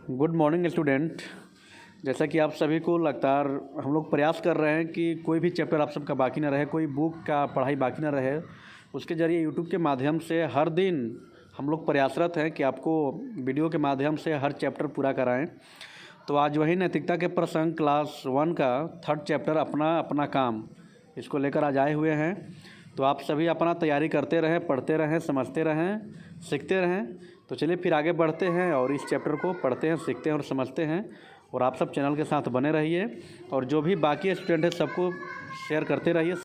Good morning student. जैसा कि आप सभी को लगातार हम लोग प्रयास कर रहे हैं कि कोई भी चैप्टर आप सबका बाकी ना रहे, कोई बुक का पढ़ाई बाकी ना रहे। उसके ज़रिए यूट्यूब के माध्यम से हर दिन हम लोग प्रयासरत हैं कि आपको वीडियो के माध्यम से हर चैप्टर पूरा कराएं। तो आज वही नैतिकता के प्रसंग क्लास 1 का 3rd चैप्टर अपना अपना काम, इसको लेकर आज आए हुए हैं। तो आप सभी अपना तैयारी करते रहें, पढ़ते रहें, समझते रहें, सीखते रहें। तो चलिए फिर आगे बढ़ते हैं और इस चैप्टर को पढ़ते हैं, सीखते हैं और समझते हैं। और आप सब चैनल के साथ बने रहिए और जो भी बाकी स्टूडेंट है सबको शेयर करते रहिए।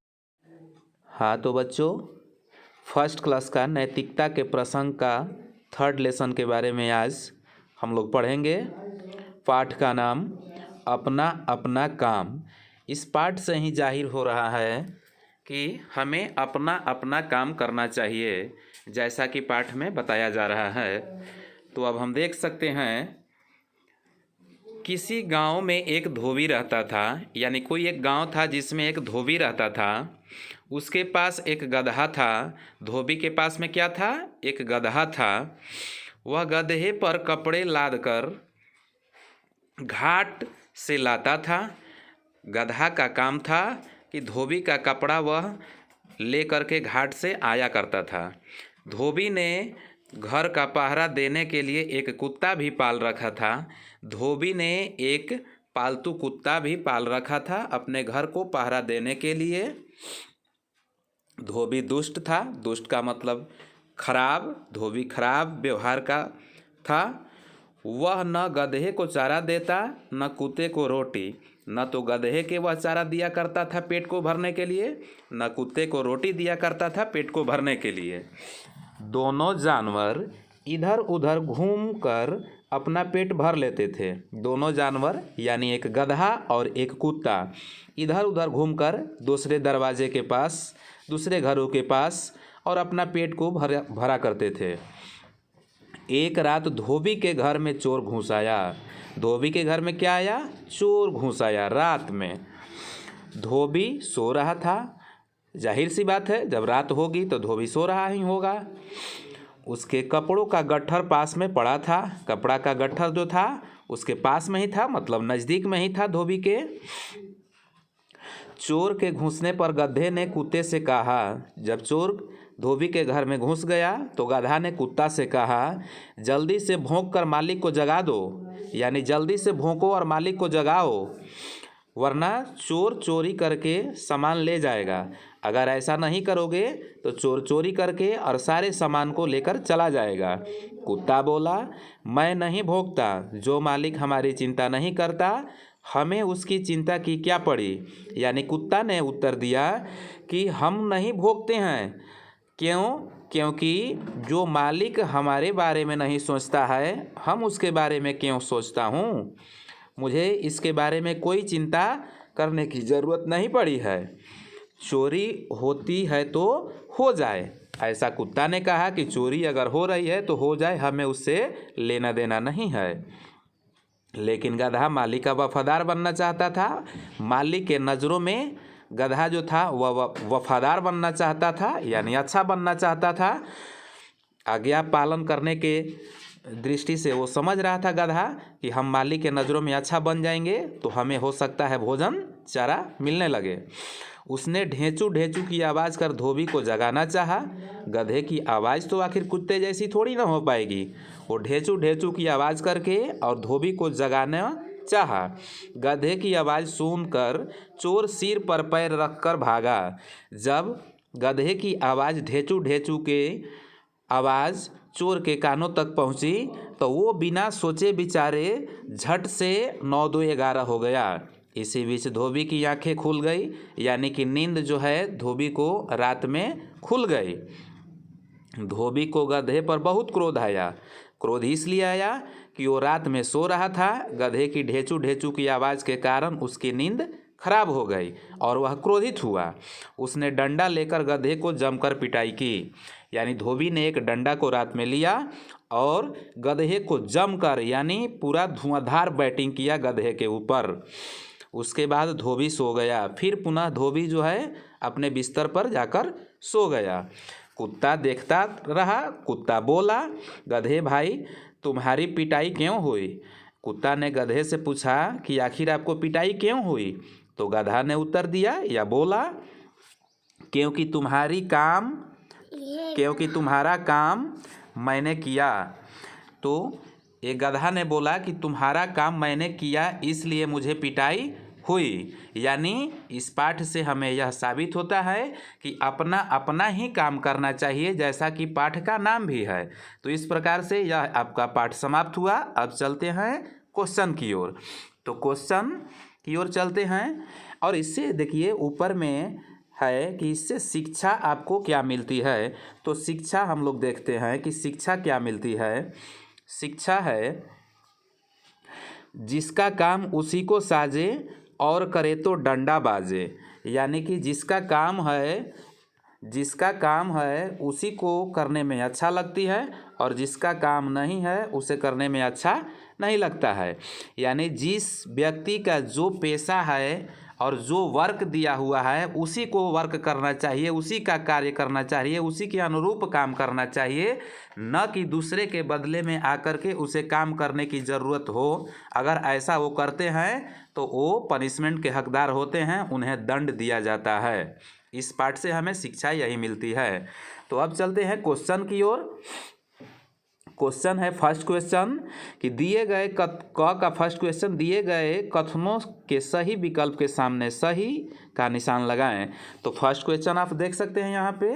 हाँ तो बच्चों, फर्स्ट क्लास का नैतिकता के प्रसंग का 3rd लेसन के बारे में आज हम लोग पढ़ेंगे। पाठ का नाम अपना अपना काम। इस पाठ से ही जाहिर हो रहा है कि हमें अपना अपना काम करना चाहिए, जैसा कि पाठ में बताया जा रहा है। तो अब हम देख सकते हैं, किसी गांव में एक धोबी रहता था, यानी कोई एक गांव था जिसमें एक धोबी रहता था। उसके पास एक गदहा था। धोबी के पास में क्या था? एक गदहा था। वह गधे पर कपड़े लाद कर घाट से लाता था। गदहा का काम था कि धोबी का कपड़ा वह ले करके घाट से आया करता था। धोबी ने घर का पहरा देने के लिए एक कुत्ता भी पाल रखा था। धोबी ने एक पालतू कुत्ता भी पाल रखा था अपने घर को पहरा देने के लिए। धोबी दुष्ट था। दुष्ट का मतलब खराब। धोबी खराब व्यवहार का था। वह न गधे को चारा देता, न कुत्ते को रोटी। न तो गधे के वह चारा दिया करता था पेट को भरने के लिए, न कुत्ते को रोटी दिया करता था पेट को भरने के लिए। दोनों जानवर इधर उधर घूमकर अपना पेट भर लेते थे। दोनों जानवर यानी एक गधा और एक कुत्ता इधर उधर घूमकर दूसरे दरवाजे के पास, दूसरे घरों के पास और अपना पेट को भरा करते थे। एक रात धोबी के घर में चोर घुस आया। धोबी के घर में क्या आया? चोर घुस आया रात में। धोबी सो रहा था। जाहिर सी बात है, जब रात होगी तो धोबी सो रहा ही होगा। उसके कपड़ों का गट्ठर पास में पड़ा था। कपड़ा का गट्ठर जो था उसके पास में ही था, मतलब नज़दीक में ही था धोबी के। चोर के घुसने पर गधे ने कुत्ते से कहा, जब चोर धोबी के घर में घुस गया तो गधा ने कुत्ता से कहा, जल्दी से भौंक कर मालिक को जगा दो, यानी जल्दी से भौंको और मालिक को जगाओ, वरना चोर चोरी करके सामान ले जाएगा। अगर ऐसा नहीं करोगे तो चोर चोरी करके और सारे सामान को लेकर चला जाएगा। कुत्ता बोला, मैं नहीं भौंकता। जो मालिक हमारी चिंता नहीं करता, हमें उसकी चिंता की क्या पड़ी। यानी कुत्ता ने उत्तर दिया कि हम नहीं भौंकते हैं। क्यों? क्योंकि जो मालिक हमारे बारे में नहीं सोचता है, हम उसके बारे में क्यों सोचता हूँ। मुझे इसके बारे में कोई चिंता करने की ज़रूरत नहीं पड़ी है। चोरी होती है तो हो जाए। ऐसा कुत्ता ने कहा कि चोरी अगर हो रही है तो हो जाए, हमें उससे लेना देना नहीं है। लेकिन गधा मालिक का वफादार बनना चाहता था। मालिक के नज़रों में गधा जो था वह वफादार बनना चाहता था, यानी अच्छा बनना चाहता था। आज्ञा पालन करने के दृष्टि से वो समझ रहा था गधा कि हम मालिक के नज़रों में अच्छा बन जाएंगे तो हमें हो सकता है भोजन चारा मिलने लगे। उसने ढेंचू ढेंचू की आवाज़ कर धोबी को जगाना चाहा। गधे की आवाज़ तो आखिर कुत्ते जैसी थोड़ी ना हो पाएगी। वो ढेंचू ढेंचू की आवाज़ करके और धोबी को जगाना चाहा। गधे की आवाज़ सुनकर चोर सिर पर पैर रखकर भागा। जब गधे की आवाज़ ढेंचू ढेंचू के आवाज़ चोर के कानों तक पहुंची तो वो बिना सोचे विचारे झट से 9 2 11 हो गया। इसी बीच धोबी की आंखें खुल गई, यानी कि नींद जो है धोबी को रात में खुल गई। धोबी को गधे पर बहुत क्रोध आया। क्रोध इसलिए आया कि वो रात में सो रहा था। गधे की ढेंचू ढेंचू की आवाज़ के कारण उसकी नींद खराब हो गई और वह क्रोधित हुआ। उसने डंडा लेकर गधे को जमकर पिटाई की। यानी धोबी ने एक डंडा को रात में लिया और गधे को जमकर, यानी पूरा धुआंधार बैटिंग किया गधे के ऊपर। उसके बाद धोबी सो गया। फिर पुनः धोबी जो है अपने बिस्तर पर जाकर सो गया। कुत्ता देखता रहा। कुत्ता बोला, गधे भाई तुम्हारी पिटाई क्यों हुई? कुत्ता ने गधे से पूछा कि आखिर आपको पिटाई क्यों हुई? तो गधा ने उत्तर दिया या बोला, क्योंकि तुम्हारा काम मैंने किया। तो एक गधा ने बोला कि तुम्हारा काम मैंने किया इसलिए मुझे पिटाई हुई। यानी इस पाठ से हमें यह साबित होता है कि अपना अपना ही काम करना चाहिए, जैसा कि पाठ का नाम भी है। तो इस प्रकार से यह आपका पाठ समाप्त हुआ। अब चलते हैं क्वेश्चन की ओर। तो क्वेश्चन की ओर चलते हैं और इससे देखिए ऊपर में है कि इससे शिक्षा आपको क्या मिलती है। तो शिक्षा हम लोग देखते हैं कि शिक्षा क्या मिलती है। शिक्षा है जिसका काम उसी को साजे और करे तो डंडा बाजे। यानी कि जिसका काम है उसी को करने में अच्छा लगती है और जिसका काम नहीं है उसे करने में अच्छा नहीं लगता है। यानी जिस व्यक्ति का जो पेशा है और जो वर्क दिया हुआ है उसी को वर्क करना चाहिए, उसी का कार्य करना चाहिए, उसी के अनुरूप काम करना चाहिए, न कि दूसरे के बदले में आकर के उसे काम करने की ज़रूरत हो। अगर ऐसा वो करते हैं तो वो पनिशमेंट के हकदार होते हैं, उन्हें दंड दिया जाता है। इस पाठ से हमें शिक्षा यही मिलती है। तो अब चलते हैं क्वेश्चन की ओर। क्वेश्चन है फर्स्ट क्वेश्चन कि दिए गए क का फर्स्ट क्वेश्चन, दिए गए कथनों के सही विकल्प के सामने सही का निशान लगाएं। तो फर्स्ट क्वेश्चन आप देख सकते हैं यहाँ पे।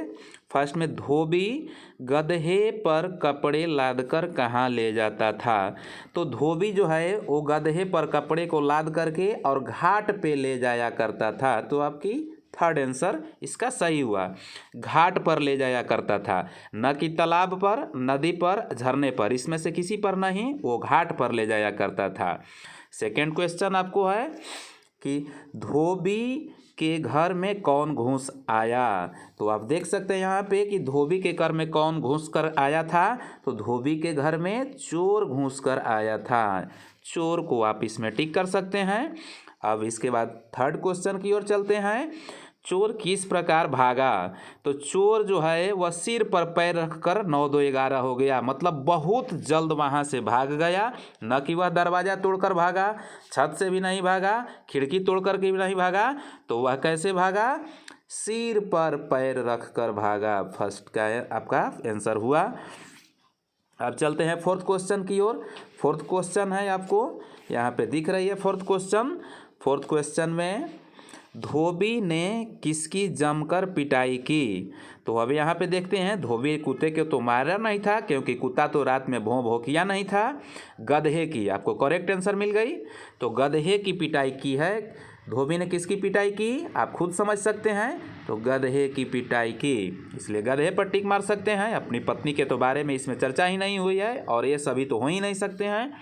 फर्स्ट में धोबी गधे पर कपड़े लादकर कहाँ ले जाता था। तो धोबी जो है वो गधे पर कपड़े को लाद करके और घाट पे ले जाया करता था। तो आपकी थर्ड आंसर इसका सही हुआ। घाट पर ले जाया करता था, न कि तालाब पर, नदी पर, झरने पर, इसमें से किसी पर नहीं, वो घाट पर ले जाया करता था। सेकंड क्वेश्चन आपको है कि धोबी के घर में कौन घुस आया। तो आप देख सकते हैं यहाँ पे कि धोबी के घर में कौन घुस कर आया था। तो धोबी के घर में चोर घुस कर आया था। चोर को आप इसमें टिक कर सकते हैं। अब इसके बाद थर्ड क्वेश्चन की ओर चलते हैं। चोर किस प्रकार भागा। तो चोर जो है वह सिर पर पैर रखकर 9-2-11 हो गया, मतलब बहुत जल्द वहाँ से भाग गया। न कि वह दरवाज़ा तोड़कर भागा, छत से भी नहीं भागा, खिड़की तोड़कर के भी नहीं भागा। तो वह कैसे भागा? सिर पर पैर रखकर भागा। फर्स्ट का आपका आंसर हुआ। अब चलते हैं फोर्थ क्वेश्चन की ओर। फोर्थ क्वेश्चन है आपको यहाँ पे दिख रही है फोर्थ क्वेश्चन। फोर्थ क्वेश्चन में धोबी ने किसकी जमकर पिटाई की। तो अब यहाँ पे देखते हैं धोबी कुत्ते के तो मारा नहीं था, क्योंकि कुत्ता तो रात में भौं भौं किया नहीं था। गधे की आपको करेक्ट आंसर मिल गई। तो गधे की पिटाई की है। धोबी ने किसकी पिटाई की आप खुद समझ सकते हैं। तो गधे की पिटाई की, इसलिए गधे पर टिक मार सकते हैं। अपनी पत्नी के तो बारे में इसमें चर्चा ही नहीं हुई है और ये सभी तो हो ही नहीं सकते हैं।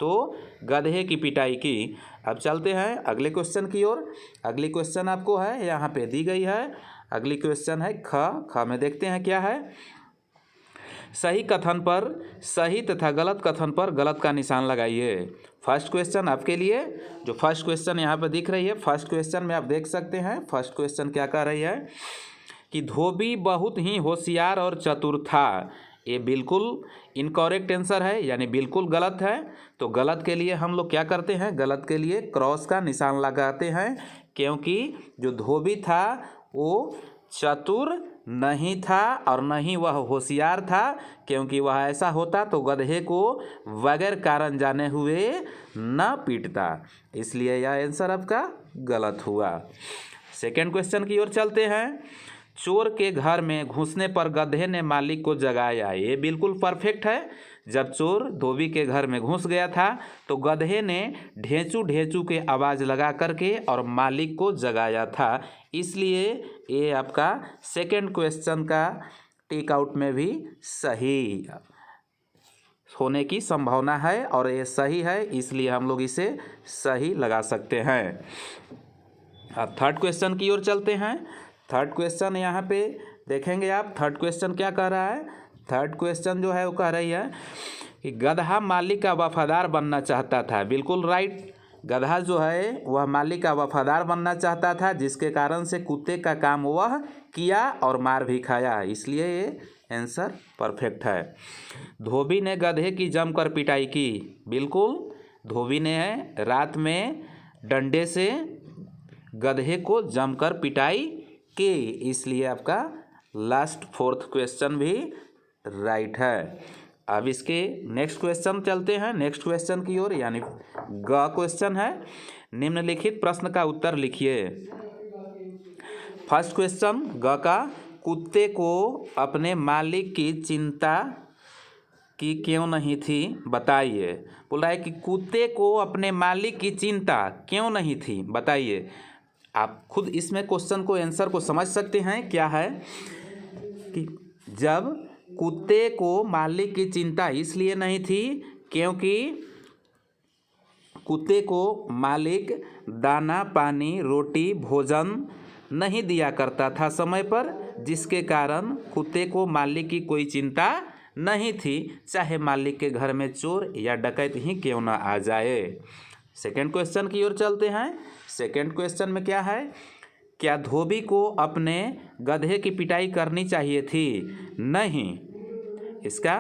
तो गधे की पिटाई की। अब चलते हैं अगले क्वेश्चन की ओर। अगली क्वेश्चन आपको है यहाँ पे दी गई है। अगली क्वेश्चन है ख में देखते हैं क्या है। सही कथन पर सही तथा गलत कथन पर गलत का निशान लगाइए। फर्स्ट क्वेश्चन आपके लिए, जो फर्स्ट क्वेश्चन यहाँ पर दिख रही है, फर्स्ट क्वेश्चन में आप देख सकते हैं। फर्स्ट क्वेश्चन क्या कह रही है कि धोबी बहुत ही होशियार और चतुर था। ये बिल्कुल इनकरेक्ट आंसर है, यानी बिल्कुल गलत है। तो गलत के लिए हम लोग क्या करते हैं, गलत के लिए क्रॉस का निशान लगाते हैं, क्योंकि जो धोबी था वो चतुर नहीं था और नहीं वह होशियार था। क्योंकि वह ऐसा होता तो गधे को बगैर कारण जाने हुए न पीटता। इसलिए यह आंसर आपका गलत हुआ। सेकेंड क्वेश्चन की ओर चलते हैं। चोर के घर में घुसने पर गधे ने मालिक को जगाया। ये बिल्कुल परफेक्ट है। जब चोर धोबी के घर में घुस गया था तो गधे ने ढेंचू ढेंचू के आवाज़ लगा करके और मालिक को जगाया था। इसलिए ये आपका सेकंड क्वेश्चन का टिक आउट में भी सही होने की संभावना है और ये सही है, इसलिए हम लोग इसे सही लगा सकते हैं। अब थर्ड क्वेश्चन की ओर चलते हैं। थर्ड क्वेश्चन यहाँ पे देखेंगे आप। थर्ड क्वेश्चन क्या कह रहा है। थर्ड क्वेश्चन जो है वो कह रही है कि गधा मालिक का वफादार बनना चाहता था। बिल्कुल राइट। गधा जो है वह मालिक का वफादार बनना चाहता था, जिसके कारण से कुत्ते का काम वह किया और मार भी खाया। इसलिए ये आंसर परफेक्ट है। धोबी ने गधे की जमकर पिटाई की। बिल्कुल धोबी ने रात में डंडे से गधे को जमकर पिटाई की, इसलिए आपका लास्ट फोर्थ क्वेश्चन भी राइट है। अब इसके नेक्स्ट क्वेश्चन चलते हैं, नेक्स्ट क्वेश्चन की ओर, यानी ग क्वेश्चन है। निम्नलिखित प्रश्न का उत्तर लिखिए। फर्स्ट क्वेश्चन ग का, कुत्ते को अपने मालिक की चिंता की क्यों नहीं थी, बताइए। बोल रहा है कि कुत्ते को अपने मालिक की चिंता क्यों नहीं थी, बताइए। आप खुद इसमें क्वेश्चन को आंसर को समझ सकते हैं। क्या है कि जब कुत्ते को मालिक की चिंता इसलिए नहीं थी क्योंकि कुत्ते को मालिक दाना पानी रोटी भोजन नहीं दिया करता था समय पर, जिसके कारण कुत्ते को मालिक की कोई चिंता नहीं थी, चाहे मालिक के घर में चोर या डकैत ही क्यों ना आ जाए। सेकंड क्वेश्चन की ओर चलते हैं। सेकंड क्वेश्चन में क्या है, क्या धोबी को अपने गधे की पिटाई करनी चाहिए थी? नहीं। इसका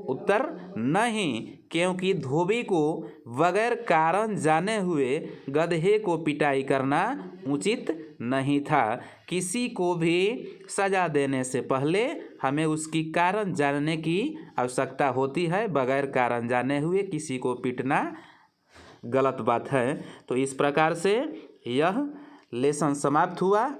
उत्तर नहीं, क्योंकि धोबी को बगैर कारण जाने हुए गधे को पिटाई करना उचित नहीं था। किसी को भी सजा देने से पहले हमें उसकी कारण जानने की आवश्यकता होती है। बगैर कारण जाने हुए किसी को पीटना गलत बात है। तो इस प्रकार से यह लेसन समाप्त हुआ।